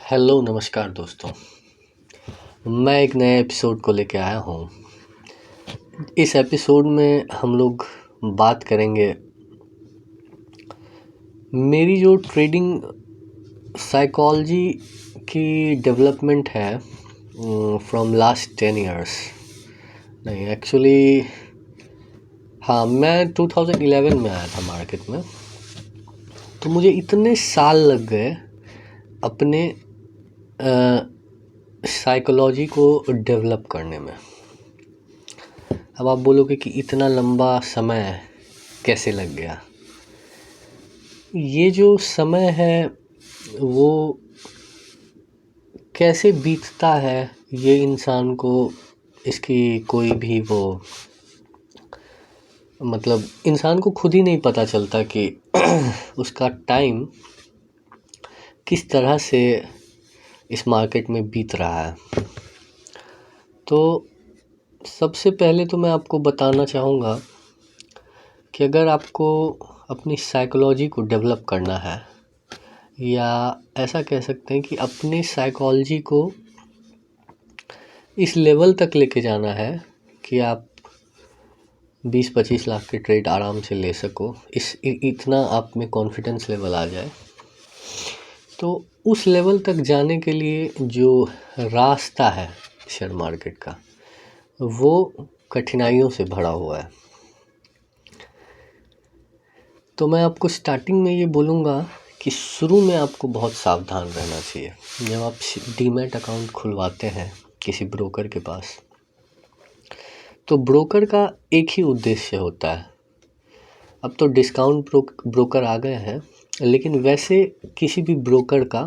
Hello नमस्कार दोस्तों। मैं एक नए एपिसोड को लेके आया हूँ। इस एपिसोड में हम लोग बात करेंगे मेरी जो ट्रेडिंग साइकोलॉजी की डेवलपमेंट है फ्रॉम लास्ट 10 इयर्स। नहीं एक्चुअली हाँ, मैं 2011 में आया था मार्केट में, तो मुझे इतने साल लग गए अपने साइकोलॉजी को डेवलप करने में। अब आप बोलोगे कि इतना लंबा समय कैसे लग गया। ये जो समय है वो कैसे बीतता है, ये इंसान को इसकी कोई भी वो मतलब इंसान को खुद ही नहीं पता चलता कि उसका टाइम किस तरह से इस मार्केट में बीत रहा है। तो सबसे पहले तो मैं आपको बताना चाहूँगा कि अगर आपको अपनी साइकोलॉजी को डेवलप करना है, या ऐसा कह सकते हैं कि अपनी साइकोलॉजी को इस लेवल तक लेके जाना है कि आप 20-25 लाख के ट्रेड आराम से ले सको, इतना आप में कॉन्फिडेंस लेवल आ जाए, तो उस लेवल तक जाने के लिए जो रास्ता है शेयर मार्केट का, वो कठिनाइयों से भरा हुआ है। तो मैं आपको स्टार्टिंग में ये बोलूँगा कि शुरू में आपको बहुत सावधान रहना चाहिए। जब आप डीमैट अकाउंट खुलवाते हैं किसी ब्रोकर के पास, तो ब्रोकर का एक ही उद्देश्य होता है। अब तो डिस्काउंट ब्रोकर आ गए हैं, लेकिन वैसे किसी भी ब्रोकर का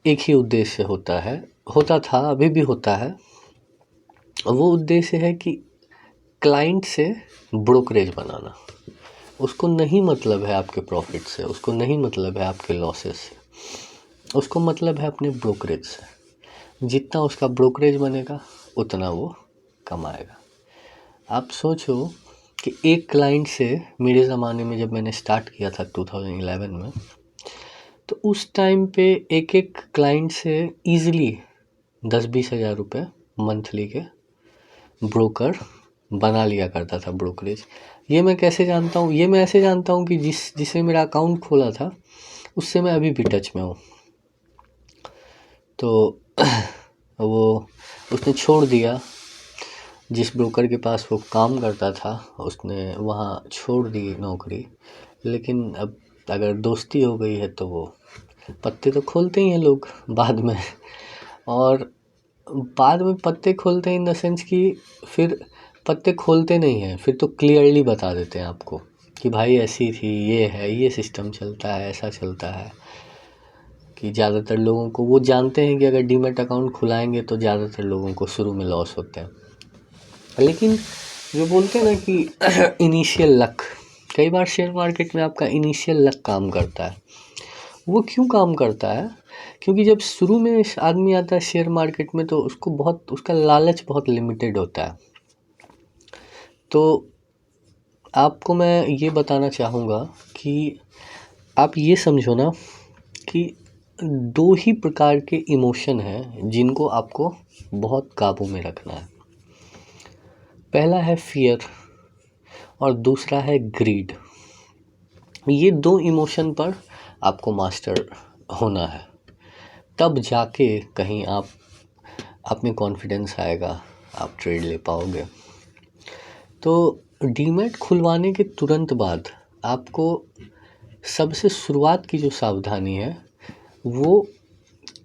एक ही उद्देश्य होता है, होता था, अभी भी होता है। वो उद्देश्य है कि क्लाइंट से ब्रोकरेज बनाना। उसको नहीं मतलब है आपके प्रॉफिट से, उसको नहीं मतलब है आपके लॉसेस से, उसको मतलब है अपने ब्रोकरेज से। जितना उसका ब्रोकरेज बनेगा उतना वो कमाएगा। आप सोचो कि एक क्लाइंट से, मेरे ज़माने में जब मैंने स्टार्ट किया था 2011 में, तो उस टाइम पे एक क्लाइंट से ईज़िली 10-20 हज़ार रुपये मंथली के ब्रोकर बना लिया करता था, ब्रोकरेज। ये मैं कैसे जानता हूँ? ये मैं ऐसे जानता हूँ कि जिसने मेरा अकाउंट खोला था उससे मैं अभी भी टच में हूँ। तो वो उसने छोड़ दिया, जिस ब्रोकर के पास वो काम करता था उसने वहाँ छोड़ दी नौकरी। लेकिन अब अगर दोस्ती हो गई है तो वो पत्ते तो खोलते ही हैं लोग बाद में। और बाद में पत्ते खोलते हैं इन द सेंस कि फिर पत्ते खोलते नहीं हैं, फिर तो क्लियरली बता देते हैं आपको कि भाई ऐसी थी, ये है, ये सिस्टम चलता है, ऐसा चलता है। कि ज़्यादातर लोगों को वो जानते हैं कि अगर डीमैट अकाउंट खुलाएंगे तो ज़्यादातर लोगों को शुरू में लॉस होते हैं। लेकिन जो बोलते हैं ना कि इनिशियल लक, कई बार शेयर मार्केट में आपका इनिशियल लक काम करता है। वो क्यों काम करता है? क्योंकि जब शुरू में आदमी आता है शेयर मार्केट में तो उसका लालच बहुत लिमिटेड होता है। तो आपको मैं ये बताना चाहूँगा कि आप ये समझो ना कि 2 ही प्रकार के इमोशन हैं जिनको आपको बहुत काबू में रखना है। पहला है फ़ियर और दूसरा है ग्रीड। ये 2 इमोशन पर आपको मास्टर होना है, तब जाके कहीं आप में कॉन्फिडेंस आएगा, आप ट्रेड ले पाओगे। तो डीमैट खुलवाने के तुरंत बाद आपको सबसे शुरुआत की जो सावधानी है वो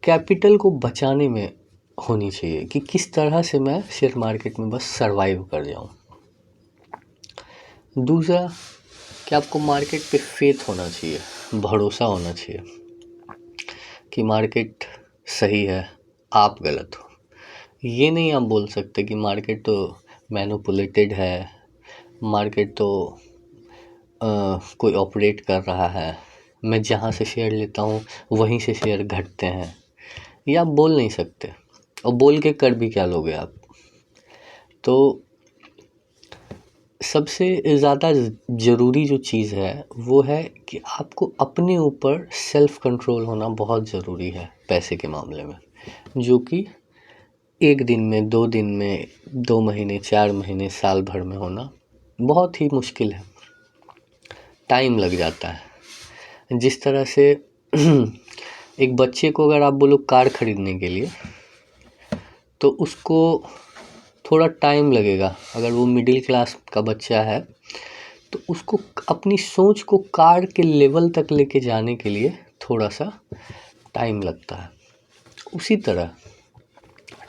कैपिटल को बचाने में होनी चाहिए कि किस तरह से मैं शेयर मार्केट में बस सरवाइव कर जाऊं। दूसरा कि आपको मार्केट पे फेथ होना चाहिए, भरोसा होना चाहिए कि मार्केट सही है, आप गलत हो। ये नहीं आप बोल सकते कि मार्केट तो मैनिपुलेटेड है, मार्केट तो कोई ऑपरेट कर रहा है, मैं जहाँ से शेयर लेता हूँ वहीं से शेयर घटते हैं। ये आप बोल नहीं सकते, और बोल के कर भी क्या लोगे आप। तो सबसे ज़्यादा ज़रूरी जो चीज़ है वो है कि आपको अपने ऊपर सेल्फ कंट्रोल होना बहुत ज़रूरी है पैसे के मामले में, जो कि 1 दिन में, 2 दिन में, 2 महीने, 4 महीने, साल भर में होना बहुत ही मुश्किल है, टाइम लग जाता है। जिस तरह से एक बच्चे को अगर आप बोलो कार खरीदने के लिए, तो उसको थोड़ा टाइम लगेगा। अगर वो मिडिल क्लास का बच्चा है तो उसको अपनी सोच को कार के लेवल तक लेके जाने के लिए थोड़ा सा टाइम लगता है। उसी तरह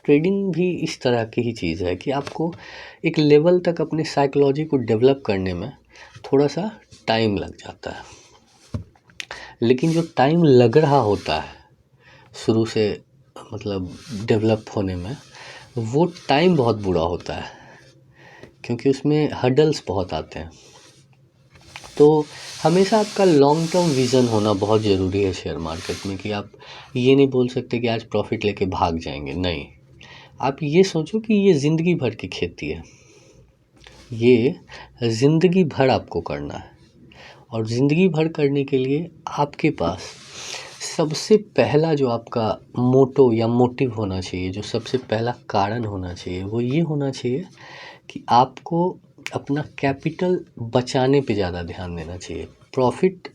ट्रेडिंग भी इस तरह की ही चीज़ है कि आपको एक लेवल तक अपने साइकोलॉजी को डेवलप करने में थोड़ा सा टाइम लग जाता है। लेकिन जो टाइम लग रहा होता है शुरू से, मतलब डेवलप होने में, वो टाइम बहुत बुरा होता है, क्योंकि उसमें हर्डल्स बहुत आते हैं। तो हमेशा आपका लॉन्ग टर्म विज़न होना बहुत ज़रूरी है शेयर मार्केट में, कि आप ये नहीं बोल सकते कि आज प्रॉफिट लेके भाग जाएंगे। नहीं, आप ये सोचो कि ये ज़िंदगी भर की खेती है, ये ज़िंदगी भर आपको करना है। और ज़िंदगी भर करने के लिए आपके पास सबसे पहला जो आपका मोटो या मोटिव होना चाहिए, जो सबसे पहला कारण होना चाहिए, वो ये होना चाहिए कि आपको अपना कैपिटल बचाने पे ज़्यादा ध्यान देना चाहिए। प्रॉफिट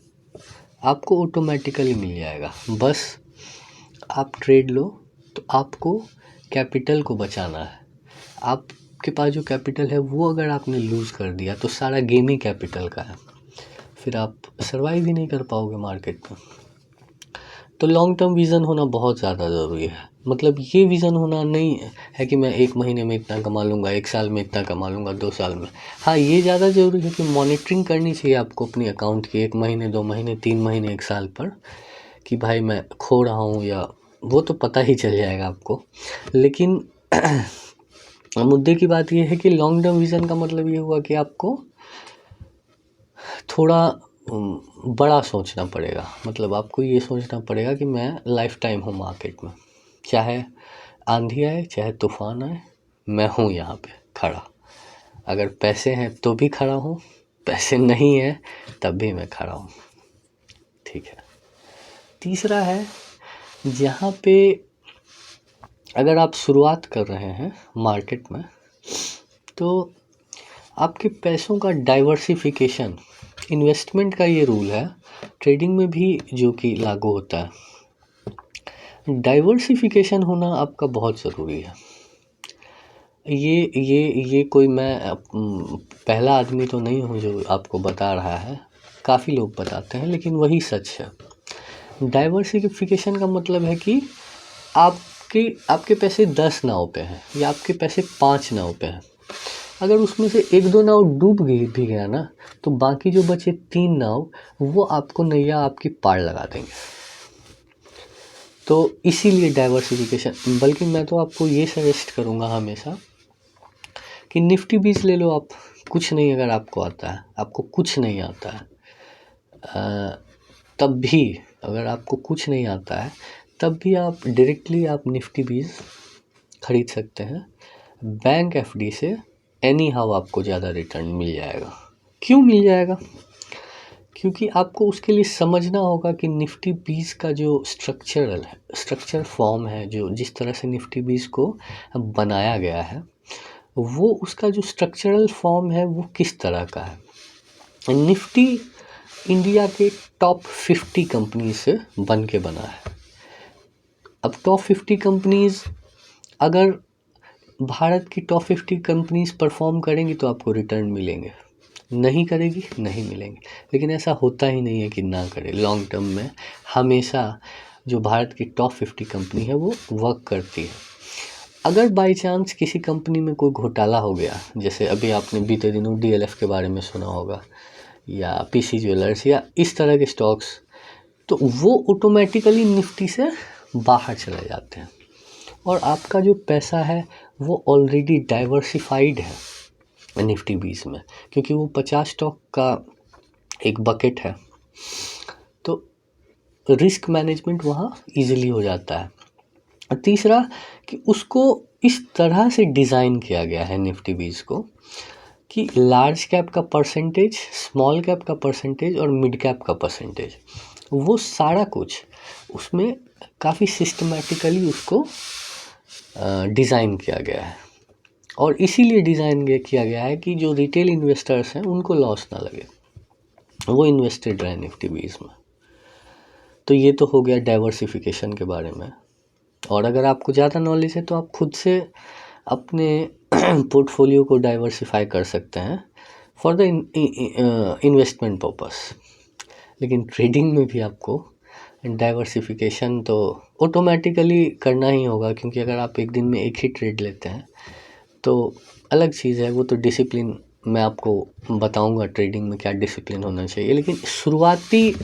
आपको ऑटोमेटिकली मिल जाएगा, बस आप ट्रेड लो। तो आपको कैपिटल को बचाना है। आपके पास जो कैपिटल है वो अगर आपने लूज़ कर दिया तो सारा गेम ही कैपिटल का है, फिर आप सर्वाइव ही नहीं कर पाओगे मार्केट में। तो लॉन्ग टर्म विज़न होना बहुत ज़्यादा ज़रूरी है। मतलब ये विज़न होना नहीं है कि मैं 1 महीने में इतना कमा लूँगा, 1 साल में इतना कमा लूँगा, 2 साल में। हाँ, ये ज़्यादा ज़रूरी है कि मॉनिटरिंग करनी चाहिए आपको अपनी अकाउंट की 1 महीने, 2 महीने, 3 महीने, 1 साल पर, कि भाई मैं खो रहा हूँ, या वो तो पता ही चल जाएगा आपको। लेकिन मुद्दे की बात ये है कि लॉन्ग टर्म विज़न का मतलब ये हुआ कि आपको थोड़ा बड़ा सोचना पड़ेगा। मतलब आपको ये सोचना पड़ेगा कि मैं लाइफ टाइम हूँ मार्केट में, चाहे आंधी आए, चाहे तूफान आए, मैं हूँ यहाँ पे खड़ा। अगर पैसे हैं तो भी खड़ा हूँ, पैसे नहीं है तब भी मैं खड़ा हूँ। ठीक है। तीसरा है, जहाँ पे अगर आप शुरुआत कर रहे हैं मार्केट में, तो आपके पैसों का डाइवर्सिफिकेशन, इन्वेस्टमेंट का ये रूल है, ट्रेडिंग में भी जो कि लागू होता है। डाइवर्सिफिकेशन होना आपका बहुत ज़रूरी है। ये कोई मैं पहला आदमी तो नहीं हूँ जो आपको बता रहा है, काफ़ी लोग बताते हैं, लेकिन वही सच है। डाइवर्सिफिकेशन का मतलब है कि आपके पैसे 10 नाव पे हैं, या आपके पैसे 5 नाव पे हैं। अगर उसमें से 1-2 नाव डूब भी गया ना, तो बाकी जो बचे 3 नाव, वो आपको नैया आपकी पार लगा देंगे। तो इसीलिए डाइवर्सिफिकेशन, बल्कि मैं तो आपको ये सजेस्ट करूँगा हमेशा कि निफ्टी 20 ले लो आप। कुछ नहीं अगर आपको आता है, आपको कुछ नहीं आता है, तब भी अगर आपको कुछ नहीं आता है तब भी आप डायरेक्टली आप निफ्टी 20 खरीद सकते हैं। बैंक एफडी से एनी हाउ आपको ज़्यादा रिटर्न मिल जाएगा। क्यों मिल जाएगा? क्योंकि आपको उसके लिए समझना होगा कि निफ्टी 20 का जो स्ट्रक्चर फॉर्म है, जो जिस तरह से निफ्टी 20 को बनाया गया है, वो उसका जो स्ट्रक्चरल फॉर्म है वो किस तरह का है। निफ्टी इंडिया के टॉप 50 कंपनी से बन के बना है। अब टॉप 50 कंपनीज़, अगर भारत की टॉप 50 कंपनीज़ परफॉर्म करेंगी तो आपको रिटर्न मिलेंगे, नहीं करेगी नहीं मिलेंगे। लेकिन ऐसा होता ही नहीं है कि ना करे। लॉन्ग टर्म में हमेशा जो भारत की टॉप 50 कंपनी है वो वर्क करती है। अगर बाई चांस किसी कंपनी में कोई घोटाला हो गया, जैसे अभी आपने बीते दिनों डीएलएफ के बारे में सुना होगा, या पीसी ज्वेलर्स, या इस तरह के स्टॉक्स, तो वो ऑटोमेटिकली निफ्टी से बाहर चले जाते हैं, और आपका जो पैसा है वो ऑलरेडी डाइवर्सिफाइड है निफ्टी 20 में, क्योंकि वो 50 स्टॉक का एक बकेट है। तो रिस्क मैनेजमेंट वहाँ ईजिली हो जाता है। तीसरा कि उसको इस तरह से डिज़ाइन किया गया है निफ्टी 20 को, कि लार्ज कैप का परसेंटेज, स्मॉल कैप का परसेंटेज और मिड कैप का परसेंटेज, वो सारा कुछ उसमें काफ़ी सिस्टमेटिकली उसको डिज़ाइन किया गया है। और इसीलिए डिज़ाइन किया गया है कि जो रिटेल इन्वेस्टर्स हैं उनको लॉस ना लगे, वो इन्वेस्टेड रहे निफ्टी 20 में। तो ये तो हो गया डाइवर्सिफिकेशन के बारे में। और अगर आपको ज़्यादा नॉलेज है तो आप खुद से अपने पोर्टफोलियो को डाइवर्सिफाई कर सकते हैं फॉर द इन्वेस्टमेंट पर्पस। लेकिन ट्रेडिंग में भी आपको डाइवर्सिफिकेशन तो ऑटोमेटिकली करना ही होगा, क्योंकि अगर आप एक दिन में एक ही ट्रेड लेते हैं तो अलग चीज़ है, वो तो डिसिप्लिन मैं आपको बताऊंगा ट्रेडिंग में क्या डिसिप्लिन होना चाहिए। लेकिन शुरुआती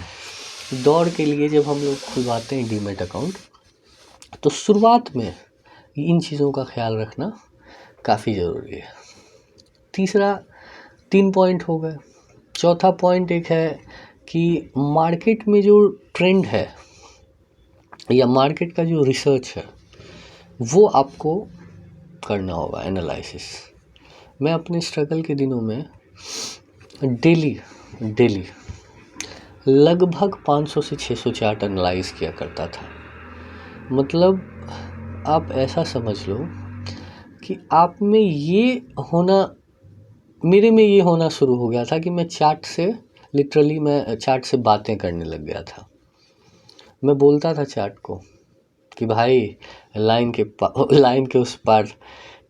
दौर के लिए जब हम लोग खुलवाते हैं डीमैट अकाउंट, तो शुरुआत में इन चीज़ों का ख्याल रखना काफ़ी ज़रूरी है। तीसरा 3 पॉइंट हो गए। चौथा पॉइंट एक है कि मार्केट में जो ट्रेंड है या मार्केट का जो रिसर्च है वो आपको करना होगा, एनालिसिस। मैं अपने स्ट्रगल के दिनों में डेली लगभग 500 से 600 चार्ट एनालाइज किया करता था। मतलब आप ऐसा समझ लो कि आप में ये होना, मेरे में ये होना शुरू हो गया था कि मैं चार्ट से लिटरली मैं चार्ट से बातें करने लग गया था। मैं बोलता था चार्ट को कि भाई लाइन के उस पार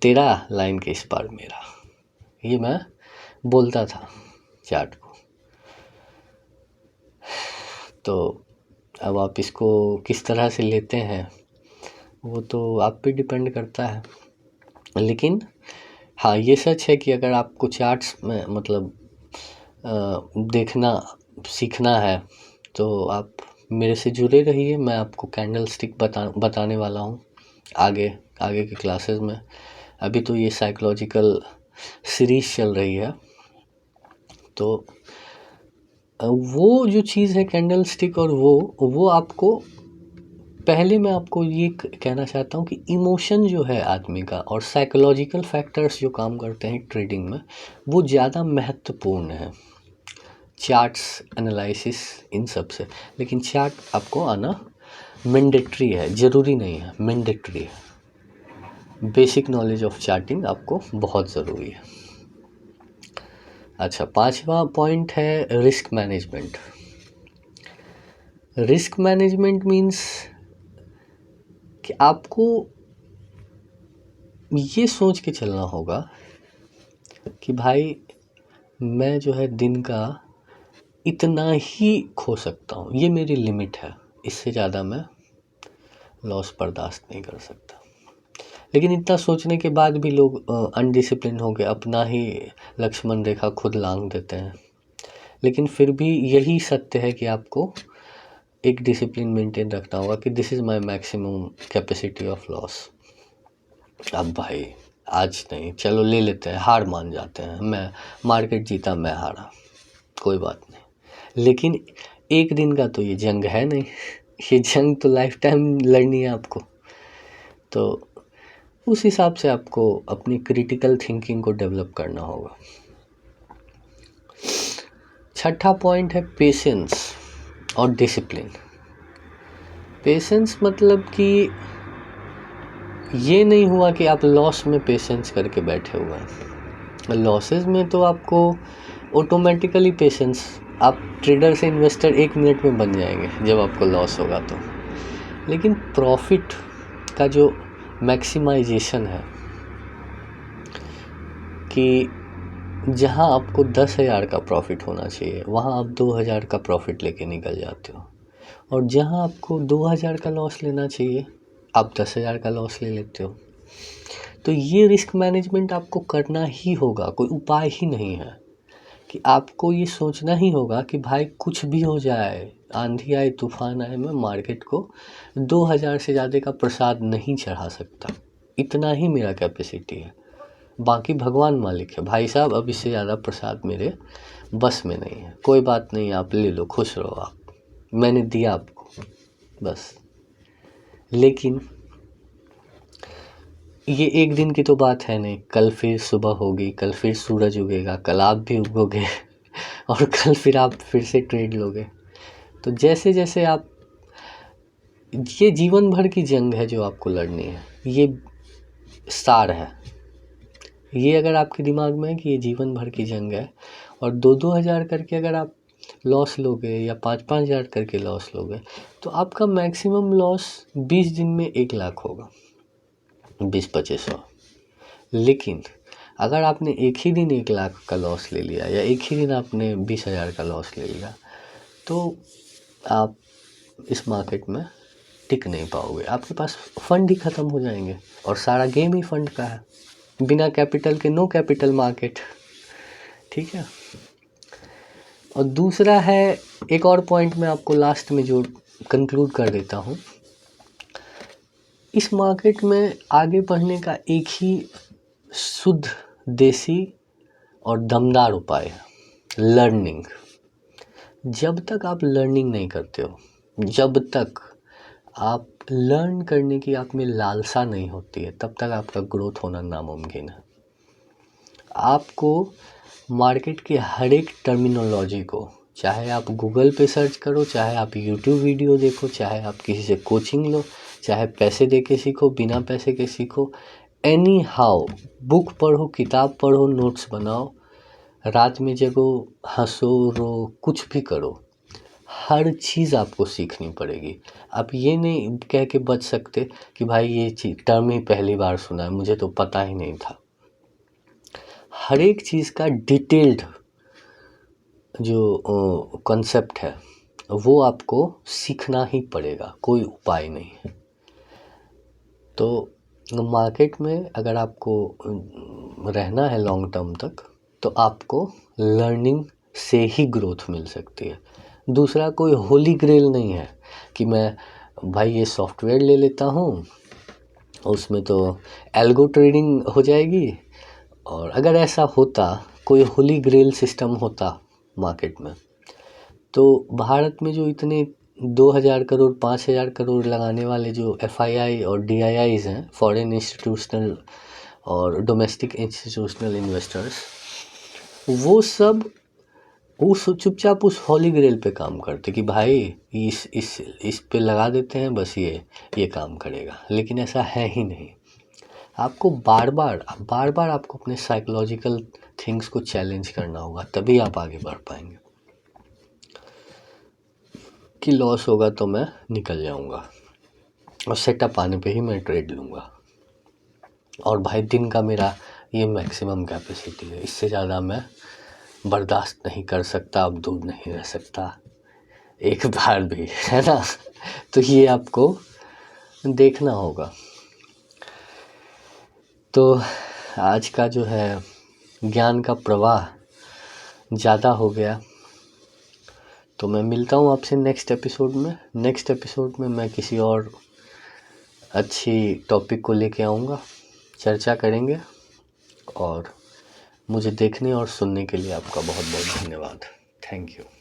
तेरा, लाइन के इस पार मेरा, ये मैं बोलता था चार्ट को। तो अब आप इसको किस तरह से लेते हैं वो तो आप पे डिपेंड करता है। लेकिन हाँ, ये सच है कि अगर आपको चार्ट्स में मतलब देखना सीखना है तो आप मेरे से जुड़े रहिए। मैं आपको कैंडल स्टिक बताने वाला हूँ आगे के क्लासेस में। अभी तो ये साइकोलॉजिकल सीरीज चल रही है, तो वो जो चीज़ है कैंडल स्टिक, और वो आपको पहले मैं आपको ये कहना चाहता हूँ कि इमोशन जो है आदमी का और साइकोलॉजिकल फैक्टर्स जो काम करते हैं ट्रेडिंग में, वो ज़्यादा महत्वपूर्ण है चार्ट्स एनालिसिस इन सब से। लेकिन चार्ट आपको आना मैंडेटरी है, ज़रूरी नहीं है, मैंडेटरी है। बेसिक नॉलेज ऑफ चार्टिंग आपको बहुत ज़रूरी है। अच्छा, 5वां पॉइंट है risk management. Risk management means कि आपको ये सोच के चलना होगा कि भाई मैं जो है दिन का इतना ही खो सकता हूँ, ये मेरी लिमिट है, इससे ज़्यादा मैं लॉस बर्दाश्त नहीं कर सकता। लेकिन इतना सोचने के बाद भी लोग अनडिसिप्लिन हो के अपना ही लक्ष्मण रेखा खुद लांघ देते हैं। लेकिन फिर भी यही सत्य है कि आपको एक डिसिप्लिन मेंटेन रखना होगा कि this is my maximum capacity of loss. अब भाई आज नहीं, चलो ले लेते हैं, हार मान जाते हैं, मैं मार्केट जीता मैं हारा, कोई बात नहीं। लेकिन एक दिन का तो ये जंग है नहीं, ये जंग तो लाइफ टाइम लड़नी है आपको। तो उस हिसाब से आपको अपनी क्रिटिकल थिंकिंग को डेवलप करना होगा। छठा पॉइंट है पेशेंस और डिसिप्लिन। पेशेंस मतलब कि ये नहीं हुआ कि आप लॉस में पेशेंस करके बैठे हुए हैं। लॉसेस में तो आपको ऑटोमेटिकली पेशेंस, आप ट्रेडर से इन्वेस्टर 1 मिनट में बन जाएंगे जब आपको लॉस होगा तो। लेकिन प्रॉफिट का जो मैक्सिमाइजेशन है कि जहां आपको 10,000 का प्रॉफिट होना चाहिए वहां आप 2,000 का प्रॉफिट लेके निकल जाते हो, और जहां आपको 2,000 का लॉस लेना चाहिए आप 10,000 का लॉस ले लेते हो। तो ये रिस्क मैनेजमेंट आपको करना ही होगा, कोई उपाय ही नहीं है। कि आपको ये सोचना ही होगा कि भाई कुछ भी हो जाए, आंधी आए तूफान आए, मैं मार्केट को 2,000 से ज़्यादा का प्रसाद नहीं चढ़ा सकता, इतना ही मेरा कैपेसिटी है, बाकी भगवान मालिक है। भाई साहब अब इससे ज़्यादा प्रसाद मेरे बस में नहीं है, कोई बात नहीं, आप ले लो, खुश रहो, आप, मैंने दिया आपको बस। लेकिन ये एक दिन की तो बात है नहीं, कल फिर सुबह होगी, कल फिर सूरज उगेगा, कल आप भी उगोगे और कल फिर आप फिर से ट्रेड लोगे। तो जैसे जैसे आप, ये जीवन भर की जंग है जो आपको लड़नी है, ये सार है। ये अगर आपके दिमाग में है कि ये जीवन भर की जंग है, और 2-2 हज़ार करके अगर आप लॉस लोगे या 5-5 हज़ार करके लॉस लोगे, तो आपका मैक्सिमम लॉस 20 दिन में 1 लाख होगा, 20-2500। लेकिन अगर आपने एक ही दिन 1 लाख का लॉस ले लिया, या एक ही दिन आपने 20 हज़ार का लॉस ले लिया, तो आप इस मार्केट में टिक नहीं पाओगे। आपके पास फंड ही ख़त्म हो जाएंगे, और सारा गेम ही फंड का है। बिना कैपिटल के नो कैपिटल मार्केट, ठीक है। और दूसरा है, एक और पॉइंट मैं आपको लास्ट में जो कंक्लूड कर देता हूँ, इस मार्केट में आगे बढ़ने का एक ही शुद्ध, देसी और दमदार उपाय है, लर्निंग। जब तक आप लर्निंग नहीं करते हो, जब तक आप लर्न करने की आप में लालसा नहीं होती है, तब तक आपका ग्रोथ होना नामुमकिन है। आपको मार्केट के हर एक टर्मिनोलॉजी को, चाहे आप गूगल पे सर्च करो, चाहे आप यूट्यूब वीडियो देखो, चाहे आप किसी से कोचिंग लो, चाहे पैसे दे के सीखो, बिना पैसे के सीखो, एनी हाउ, बुक पढ़ो, किताब पढ़ो, नोट्स बनाओ, रात में जगो, हंसो, रो, कुछ भी करो, हर चीज़ आपको सीखनी पड़ेगी। आप ये नहीं कह के बच सकते कि भाई ये चीज़ टर्म ही पहली बार सुना है, मुझे तो पता ही नहीं था। हर एक चीज़ का डिटेल्ड जो कॉन्सेप्ट है वो आपको सीखना ही पड़ेगा, कोई उपाय नहीं है। तो मार्केट में अगर आपको रहना है लॉन्ग टर्म तक, तो आपको लर्निंग से ही ग्रोथ मिल सकती है। दूसरा कोई होली ग्रेल नहीं है कि मैं भाई ये सॉफ्टवेयर ले लेता हूँ, उसमें तो एल्गो ट्रेडिंग हो जाएगी। और अगर ऐसा होता, कोई होली ग्रेल सिस्टम होता मार्केट में, तो भारत में जो इतने 2,000 करोड़ 5,000 करोड़ लगाने वाले जो FII और DIIs हैं, फॉरेन इंस्टीट्यूशनल और डोमेस्टिक इंस्टीट्यूशनल इन्वेस्टर्स, वो सब उस चुपचाप उस होली ग्रेल पे काम करते कि भाई इस पे लगा देते हैं, बस ये काम करेगा। लेकिन ऐसा है ही नहीं। आपको बार बार आपको अपने साइकोलॉजिकल थिंग्स को चैलेंज करना होगा, तभी आप आगे बढ़ पाएंगे। कि लॉस होगा तो मैं निकल जाऊंगा, और सेटअप आने पे ही मैं ट्रेड लूँगा, और भाई दिन का मेरा ये मैक्सिमम कैपेसिटी है, इससे ज़्यादा मैं बर्दाश्त नहीं कर सकता, अब दूर नहीं रह सकता एक बार भी, है ना। तो ये आपको देखना होगा। तो आज का जो है ज्ञान का प्रवाह ज़्यादा हो गया, तो मैं मिलता हूँ आपसे नेक्स्ट एपिसोड में। नेक्स्ट एपिसोड में मैं किसी और अच्छी टॉपिक को लेके आऊँगा, चर्चा करेंगे। और मुझे देखने और सुनने के लिए आपका बहुत बहुत धन्यवाद। Thank you.